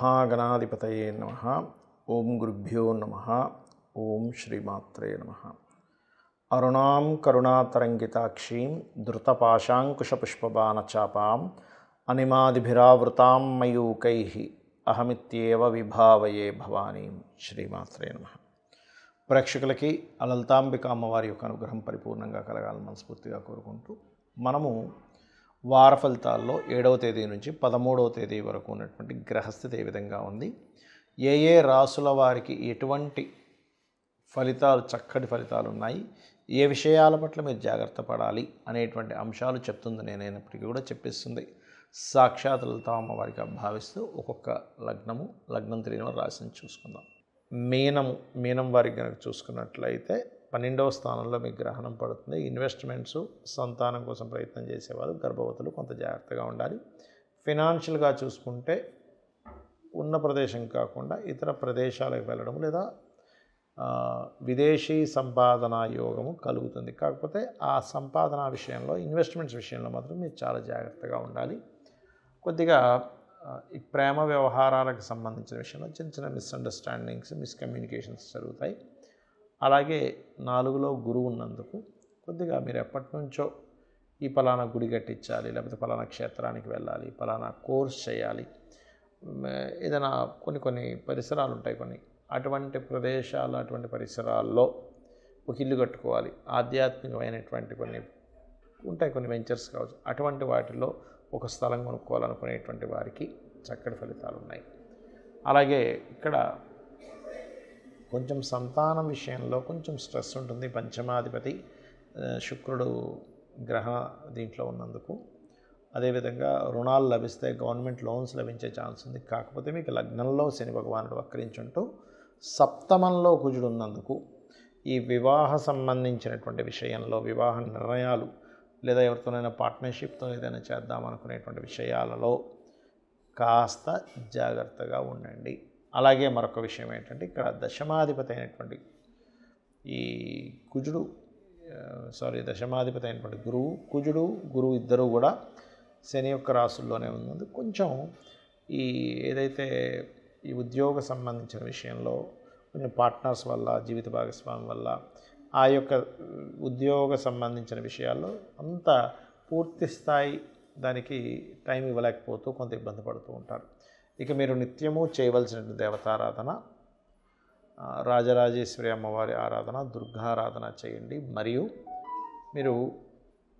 మహాగణాధిపతయే నమః. ఓం గురుభ్యో నమః. ఓం శ్రీమాత్రే నమః. అరుణాం కరుణాతరంగితాక్షీం ధృతపాశాంకుశపుష్పబాణచాపాం అనిమాదిభిరావృతాం మయూకైః అహమిత్యేవ విభావయే భవానీం. శ్రీమాత్రే నమః. ప్రేక్షకులకి లలితాంబిక అమ్మవారి యొక్క అనుగ్రహం పరిపూర్ణంగా కలగాలని మనస్ఫూర్తిగా కోరుకుంటూ మనము వార ఫలితాల్లో 7వ తేదీ నుంచి 13వ తేదీ వరకు ఉన్నటువంటి గ్రహస్థితి ఏ విధంగా ఉంది, ఏ ఏ రాసుల వారికి ఎటువంటి ఫలితాలు, చక్కటి ఫలితాలు ఉన్నాయి, ఏ విషయాల పట్ల మీరు జాగ్రత్త పడాలి అనేటువంటి అంశాలు చెప్తుంది. నేనైనప్పటికీ కూడా చెప్పిస్తుంది సాక్షాత్ లలితా అమ్మవారిగా భావిస్తూ ఒక్కొక్క లగ్నం తెలియని రాశిని చూసుకుందాం. మీనం వారికి కనుక చూసుకున్నట్లయితే 12వ స్థానంలో మీకు గ్రహణం పడుతుంది. ఇన్వెస్ట్మెంట్స్, సంతానం కోసం ప్రయత్నం చేసేవారు, గర్భవతులు కొంత జాగ్రత్తగా ఉండాలి. ఫినాన్షియల్గా చూసుకుంటే ఉన్న ప్రదేశం కాకుండా ఇతర ప్రదేశాలకు వెళ్ళడం లేదా విదేశీ సంపాదన యోగము కలుగుతుంది. కాకపోతే ఆ సంపాదన విషయంలో, ఇన్వెస్ట్మెంట్స్ విషయంలో మాత్రం మీరు చాలా జాగ్రత్తగా ఉండాలి. కొద్దిగా ఈ ప్రేమ వ్యవహారాలకు సంబంధించిన విషయంలో చిన్న చిన్న మిస్అండర్స్టాండింగ్స్, మిస్కమ్యూనికేషన్స్ జరుగుతాయి. అలాగే 4లో గురువు ఉన్నందుకు కొద్దిగా మీరు ఎప్పటి నుంచో ఈ పలానా గుడి కట్టించాలి, లేకపోతే పలానా క్షేత్రానికి వెళ్ళాలి, పలానా కోర్స్ చేయాలి, ఏదైనా కొన్ని పరిసరాలు ఉంటాయి, అటువంటి ప్రదేశాలు, అటువంటి పరిసరాల్లో ఒక ఇల్లు కట్టుకోవాలి, ఆధ్యాత్మికమైనటువంటి కొన్ని ఉంటాయి, కొన్ని వెంచర్స్ కావచ్చు, అటువంటి వాటిలో ఒక స్థలం కొనుక్కోవాలనుకునేటువంటి వారికి చక్కటి ఫలితాలు ఉన్నాయి. అలాగే ఇక్కడ కొంచెం సంతానం విషయంలో కొంచెం స్ట్రెస్ ఉంటుంది. పంచమాధిపతి శుక్రుడు గ్రహణ దీంట్లో ఉన్నందుకు, అదేవిధంగా రుణాలు లభిస్తే, గవర్నమెంట్ లోన్స్ లభించే ఛాన్స్ ఉంది. కాకపోతే మీకు లగ్నంలో శని భగవానుడు వక్రించుంటూ సప్తమంలో కుజుడు ఉన్నందుకు ఈ వివాహ సంబంధించినటువంటి విషయంలో, వివాహ నిర్ణయాలు లేదా ఎవరితోనైనా పార్ట్నర్షిప్తో ఏదైనా చేద్దామనుకునేటువంటి విషయాలలో కాస్త జాగ్రత్తగా ఉండండి. అలాగే మరొక విషయం ఏంటంటే, ఇక్కడ దశమాధిపతి అయినటువంటి దశమాధిపతి అయినటువంటి గురువు ఇద్దరు కూడా శని యొక్క రాసుల్లోనే ఉన్నది. కొంచెం ఏదైతే ఈ ఉద్యోగ సంబంధించిన విషయంలో కొంచెం పార్ట్నర్స్ వల్ల, జీవిత భాగస్వామి వల్ల, ఆ యొక్క ఉద్యోగ సంబంధించిన విషయాల్లో అంత పూర్తి స్థాయి దానికి టైం ఇవ్వలేకపోతూ కొంత ఇబ్బంది పడుతూ ఉంటారు. ఇక మీరు నిత్యము చేయవలసిన దేవతారాధన, రాజరాజేశ్వరి అమ్మవారి ఆరాధన, దుర్గారాధన చేయండి. మరియు మీరు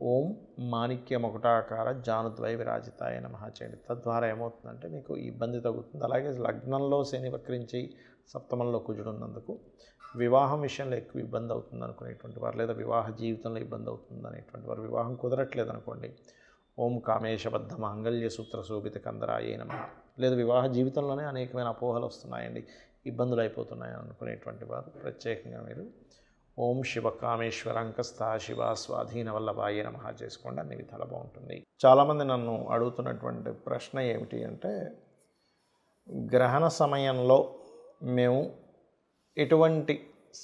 ఓం మాణిక్య ముకుటాకార జానుద్వయ విరాజితాయ నమః చేయండి. తద్వారా ఏమవుతుందంటే మీకు ఇబ్బంది తగ్గుతుంది. అలాగే లగ్నంలో శని వక్రించి సప్తమంలో కుజుడు ఉన్నందుకు వివాహం విషయంలో ఎక్కువ ఇబ్బంది అవుతుంది అనుకునేటువంటి వారు, లేదా వివాహ జీవితంలో ఇబ్బంది అవుతుంది అనేటువంటి వారు, వివాహం కుదరట్లేదు అనుకోండి, ఓం కామేశబద్ధ మాంగళ్య సూత్ర శోభిత కందరాయ నమః, లేదా వివాహ జీవితంలోనే అనేకమైన అపోహలు వస్తున్నాయండి, ఇబ్బందులు అయిపోతున్నాయి అనుకునేటువంటి వారు ప్రత్యేకంగా మీరు ఓం శివకామేశ్వరంకస్థ శివ స్వాధీన వల్లభాయ నమః చేసుకోండి. అన్ని విధాలు బాగుంటుంది. చాలామంది నన్ను అడుగుతున్నటువంటి ప్రశ్న ఏమిటి అంటే, గ్రహణ సమయంలో మేము ఎటువంటి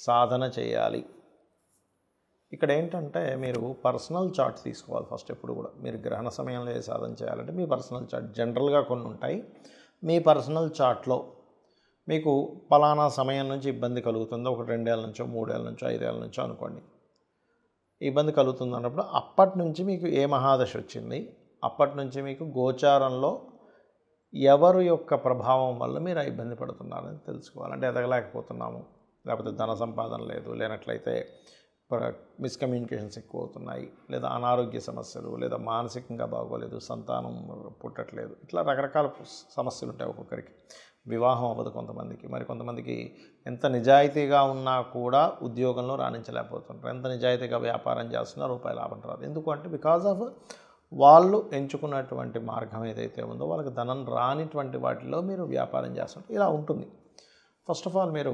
సాధన చేయాలి? ఇక్కడ ఏంటంటే, మీరు పర్సనల్ చార్ట్ తీసుకోవాలి ఫస్ట్. ఎప్పుడు కూడా మీరు గ్రహణ సమయంలో ఏ సాధన చేయాలంటే మీ పర్సనల్ చార్ట్, జనరల్గా కొన్ని ఉంటాయి. మీ పర్సనల్ చార్ట్లో మీకు పలానా సమయం నుంచి ఇబ్బంది కలుగుతుందో, ఒక 2 ఏళ్ళ నుంచో, 3 ఏళ్ళ నుంచో, 5 ఏళ్ళ నుంచో అనుకోండి, ఇబ్బంది కలుగుతుంది అన్నప్పుడు అప్పటి నుంచి మీకు ఏ మహాదశ వచ్చింది, అప్పటి నుంచి మీకు గోచారంలో ఎవరు యొక్క ప్రభావం వల్ల మీరు ఆ ఇబ్బంది పడుతున్నారని తెలుసుకోవాలి. అంటే ఎదగలేకపోతున్నాము, లేకపోతే ధన సంపాదన లేదు, లేనట్లయితే మిస్కమ్యూనికేషన్స్ ఎక్కువ అవుతున్నాయి, లేదా అనారోగ్య సమస్యలు, లేదా మానసికంగా బాగోలేదు, సంతానం పుట్టట్లేదు, ఇట్లా రకరకాల సమస్యలు ఉంటాయి. ఒక్కొక్కరికి వివాహం అవ్వదు కొంతమందికి, మరి కొంతమందికి ఎంత నిజాయితీగా ఉన్నా కూడా ఉద్యోగంలో రాణించలేకపోతుంటారు, ఎంత నిజాయితీగా వ్యాపారం చేస్తున్నా రూపాయి లాభం రాదు. ఎందుకు అంటే బికాజ్ ఆఫ్ వాళ్ళు ఎంచుకున్నటువంటి మార్గం ఏదైతే ఉందో వాళ్ళకి ధనం రానిటువంటి వాటిలో మీరు వ్యాపారం చేస్తుంటే ఇలా ఉంటుంది. ఫస్ట్ ఆఫ్ ఆల్ మీరు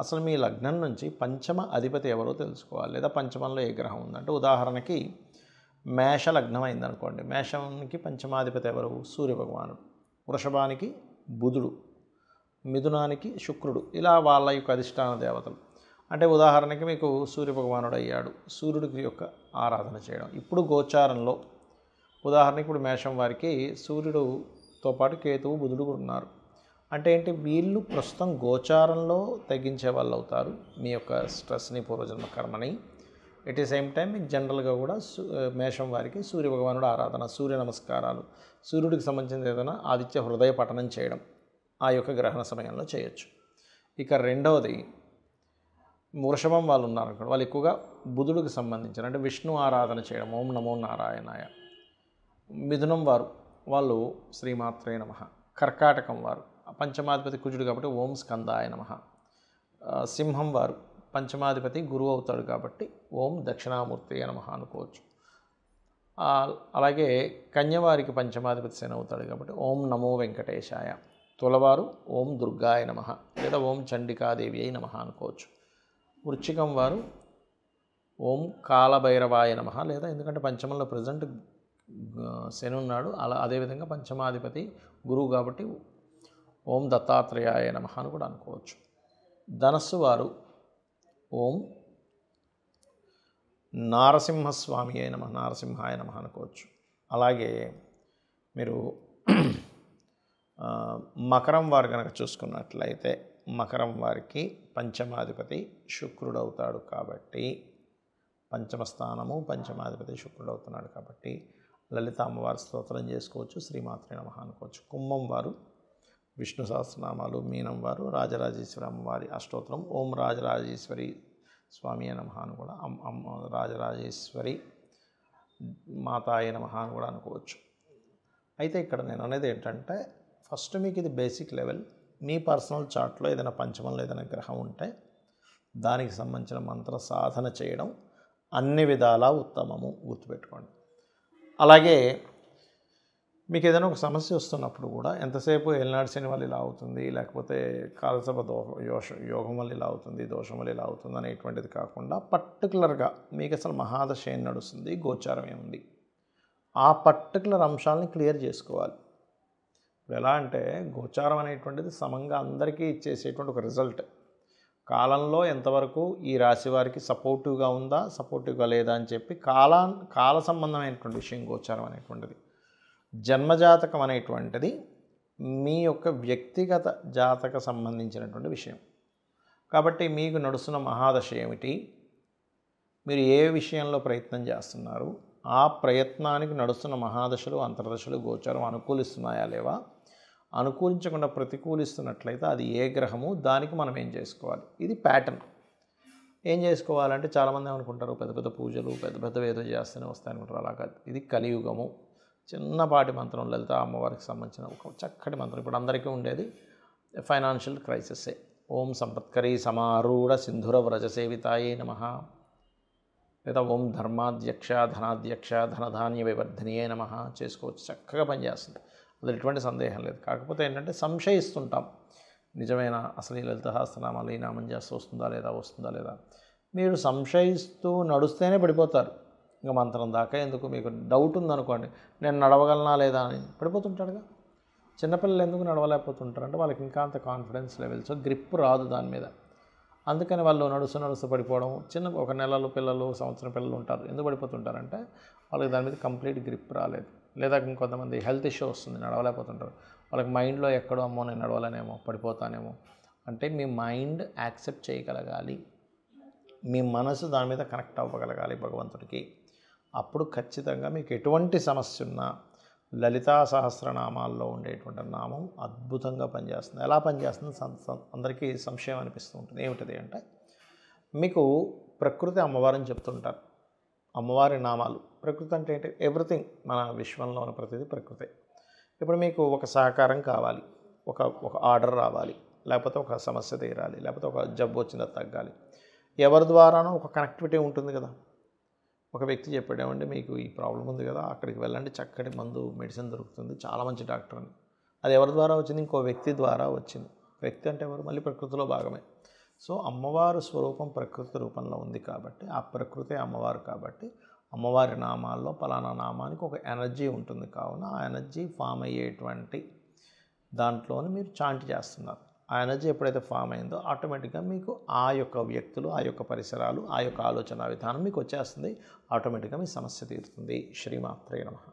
అసలు మీ లగ్నం నుంచి పంచమ అధిపతి ఎవరో తెలుసుకోవాలి, లేదా పంచమంలో ఏ గ్రహం ఉందంటే, ఉదాహరణకి మేష లగ్నం అయిందనుకోండి, మేషంకి పంచమాధిపతి ఎవరు? సూర్యభగవానుడు. వృషభానికి బుధుడు, మిథునానికి శుక్రుడు, ఇలా వాళ్ళ యొక్క అధిష్టాన దేవతలు. అంటే ఉదాహరణకి మీకు సూర్యభగవానుడు అయ్యాడు, సూర్యుడికి యొక్క ఆరాధన చేయడం. ఇప్పుడు గోచారంలో ఉదాహరణకి ఇప్పుడు మేషం వారికి సూర్యుడుతో పాటు కేతువు, బుధుడు ఉన్నారు. అంటే ఏంటి, వీళ్ళు ప్రస్తుతం గోచారంలో తగ్గించే వాళ్ళు అవుతారు మీ యొక్క స్ట్రెస్ని, పూర్వజన్మ కర్మని. ఎట్ ది సేమ్ టైం మీకు జనరల్గా కూడా మేషం వారికి సూర్య భగవానుడు ఆరాధన, సూర్య నమస్కారాలు, సూర్యుడికి సంబంధించిన ఏదైనా ఆదిత్య హృదయ పఠనం చేయడం ఆ యొక్క గ్రహణ సమయంలో చేయొచ్చు. ఇక రెండవది వృషభం వాళ్ళు ఉన్నారనుకోండి, వాళ్ళు ఎక్కువగా బుధుడికి సంబంధించిన అంటే విష్ణు ఆరాధన చేయడం, ఓం నమో నారాయణాయ. మిథునం వాళ్ళు శ్రీమాత్రే నమః. కర్కాటకం వారు పంచమాధిపతి కుజుడు కాబట్టి ఓం స్కందాయ నమః. సింహం వారు పంచమాధిపతి గురువు అవుతాడు కాబట్టి ఓం దక్షిణామూర్తి నమః అనుకోవచ్చు. అలాగే కన్యవారికి పంచమాధిపతి శని అవుతాడు కాబట్టి ఓం నమో వెంకటేశాయ. తులవారు ఓం దుర్గాయ నమః లేదా ఓం చండికాదేవి అయి నమః అనుకోవచ్చు. వృశ్చికం వారు ఓం కాలభైరవాయ నమః, లేదా ఎందుకంటే పంచమంలో ప్రజెంట్ శని ఉన్నాడు, అదేవిధంగా పంచమాధిపతి గురువు కాబట్టి ఓం దత్తాత్రేయాయ నమః అని కూడా అనుకోవచ్చు. ధనస్సు వారు ఓం నారసింహస్వామి అయిన నమః, నారసింహాయ నమః అనుకోవచ్చు. అలాగే మీరు మకరం వారు కనుక చూసుకున్నట్లయితే మకరం వారికి పంచమాధిపతి శుక్రుడు అవుతాడు కాబట్టి, పంచమ స్థానము పంచమాధిపతి శుక్రుడు అవుతున్నాడు కాబట్టి లలిత అమ్మవారి స్తోత్రం చేసుకోవచ్చు, శ్రీమాత్రే నమః అనుకోవచ్చు. కుంభం వారు విష్ణు సహస్రనామాలు, మీనం వారు రాజరాజేశ్వరి అమ్మవారి అష్టోత్తరం ఓం రాజరాజేశ్వరి స్వామి నమః అని కూడా, రాజరాజేశ్వరి మాతాయ నమః అని కూడా అనుకోవచ్చు. అయితే ఇక్కడ నేను అనేది ఏంటంటే, ఫస్ట్ మీకు ఇది బేసిక్ లెవెల్. మీ పర్సనల్ చార్ట్లో ఏదైనా పంచమంలో ఏదైనా గ్రహం ఉంటే దానికి సంబంధించిన మంత్ర సాధన చేయడం అన్ని విధాలా ఉత్తమము, గుర్తుపెట్టుకోండి. అలాగే మీకు ఏదైనా ఒక సమస్య వస్తున్నప్పుడు కూడా ఎంతసేపు ఏలినాడు శని వల్ల ఇలా అవుతుంది, లేకపోతే కాలసర్ప యోగం వల్ల ఇలా అవుతుంది, దోషం వల్ల ఇలా అవుతుంది అనేటువంటిది కాకుండా పర్టికులర్గా మీకు అసలు మహాదశ ఏం నడుస్తుంది, గోచారం ఏముంది, ఆ పర్టికులర్ అంశాలని క్లియర్ చేసుకోవాలి. ఇప్పుడు ఎలా అంటే గోచారం అనేటువంటిది సమంగా అందరికీ ఇచ్చేసేటువంటి ఒక రిజల్ట్. కాలంలో ఎంతవరకు ఈ రాశి వారికి సపోర్టివ్గా ఉందా, సపోర్టివ్గా లేదా అని చెప్పి కాల సంబంధమైనటువంటి విషయం గోచారం అనేటువంటిది. జన్మజాతకం అనేటువంటిది మీ యొక్క వ్యక్తిగత జాతక సంబంధించినటువంటి విషయం. కాబట్టి మీకు నడుస్తున్న మహాదశ ఏమిటి, మీరు ఏ విషయంలో ప్రయత్నం చేస్తున్నారు, ఆ ప్రయత్నానికి నడుస్తున్న మహాదశలు, అంతర్దశలు, గోచారం అనుకూలిస్తున్నాయా లేవా, అనుకూలించకుండా ప్రతికూలిస్తున్నట్లయితే అది ఏ గ్రహము, దానికి మనం ఏం చేసుకోవాలి, ఇది ప్యాటర్న్. ఏం చేసుకోవాలంటే చాలామంది ఏమనుకుంటారు, పెద్ద పెద్ద పూజలు పెద్ద పెద్దవి ఏదో చేస్తూనే వస్తాయనుకుంటారు. అలా కాదు, ఇది కలియుగము. చిన్నపాటి మంత్రం లలిత అమ్మవారికి సంబంధించిన ఒక చక్కటి మంత్రం. ఇప్పుడు అందరికీ ఉండేది ఫైనాన్షియల్ క్రైసిస్సే. ఓం సంపత్కరీ సమారూఢ సింధుర వ్రజ సేవితాయే నమః, లేదా ఓం ధర్మాధ్యక్ష ధనాధ్యక్ష ధనధాన్య వివర్ధనియే నమః చేసుకోవచ్చు. చక్కగా పనిచేస్తుంది, అది ఎటువంటి సందేహం లేదు. కాకపోతే ఏంటంటే సంశయిస్తుంటాం, నిజమైన అసలు ఈ లలిత సహస్రనామాలు ఈ నామం చేస్తే వస్తుందా లేదా. మీరు సంశయిస్తూ నడుస్తేనే పడిపోతారు. ఇంకా మంత్రం దాకా ఎందుకు, మీకు డౌట్ ఉందనుకోండి, నేను నడవగలనా లేదా అని పడిపోతుంటాడుగా. చిన్నపిల్లలు ఎందుకు నడవలేకపోతుంటారు అంటే వాళ్ళకి ఇంకా అంత కాన్ఫిడెన్స్ లెవెల్స్, గ్రిప్ రాదు దాని మీద. అందుకని వాళ్ళు నడుస్తూ పడిపోవడం. ఒక నెలలు పిల్లలు, సంవత్సరం పిల్లలు ఉంటారు, ఎందుకు పడిపోతుంటారంటే వాళ్ళకి దాని మీద కంప్లీట్ గ్రిప్ రాలేదు. లేదా ఇంకొంతమంది హెల్త్ ఇష్యూ వస్తుంది, నడవలేకపోతుంటారు. వాళ్ళకి మైండ్లో ఎక్కడో అమ్మో నేను నడవలేనేమో, పడిపోతానేమో. అంటే మీ మైండ్ యాక్సెప్ట్ చేయగలగాలి, మీ మనసు దాని మీద కనెక్ట్ అవ్వగలగాలి భగవంతుడికి. అప్పుడు ఖచ్చితంగా మీకు ఎటువంటి సమస్య ఉన్నా లలితా సహస్రనామాల్లో ఉండేటువంటి నామం అద్భుతంగా పనిచేస్తుంది. ఎలా పనిచేస్తుంది అందరికీ సంశయం అనిపిస్తూ ఉంటుంది. ఏమిటది అంటే, మీకు ప్రకృతి అమ్మవారిని చెప్తుంటారు. అమ్మవారి నామాలు, ప్రకృతి అంటే ఏంటి, ఎవ్రీథింగ్, మన విశ్వంలో ఉన్న ప్రతిదీ ప్రకృతి. ఇప్పుడు మీకు ఒక సహకారం కావాలి, ఒక ఆర్డర్ రావాలి, లేకపోతే ఒక సమస్య తీరాలి, లేకపోతే ఒక జబ్బు వచ్చిందా తగ్గాలి, ఎవరి ద్వారానో ఒక కనెక్టివిటీ ఉంటుంది కదా. ఒక వ్యక్తి చెప్పాడు, ఏమంటే మీకు ఈ ప్రాబ్లం ఉంది కదా, అక్కడికి వెళ్ళండి, చక్కటి మందు మెడిసిన్ దొరుకుతుంది, చాలా మంచి డాక్టర్ అని. అది ఎవరి ద్వారా వచ్చింది, ఇంకో వ్యక్తి ద్వారా వచ్చింది. వ్యక్తి అంటే ఎవరు, మళ్ళీ ప్రకృతిలో భాగమే. సో అమ్మవారు స్వరూపం ప్రకృతి రూపంలో ఉంది కాబట్టి, ఆ ప్రకృతి అమ్మవారు కాబట్టి అమ్మవారి నామాల్లో పలానా నామానికి ఒక ఎనర్జీ ఉంటుంది. కావున ఆ ఎనర్జీ ఫామ్ అయ్యేటువంటి దాంట్లోని మీరు చాంట్ చేస్తున్నారు. ఆ ఎనర్జీ ఎప్పుడైతే ఫామ్ అయిందో ఆటోమేటిక్గా మీకు ఆ యొక్క వ్యక్తులు, ఆ యొక్క పరిసరాలు, ఆ యొక్క ఆలోచన విధానం మీకు వచ్చేస్తుంది. ఆటోమేటిక్గా మీ సమస్య తీరుతుంది. శ్రీమాత్రే నమః.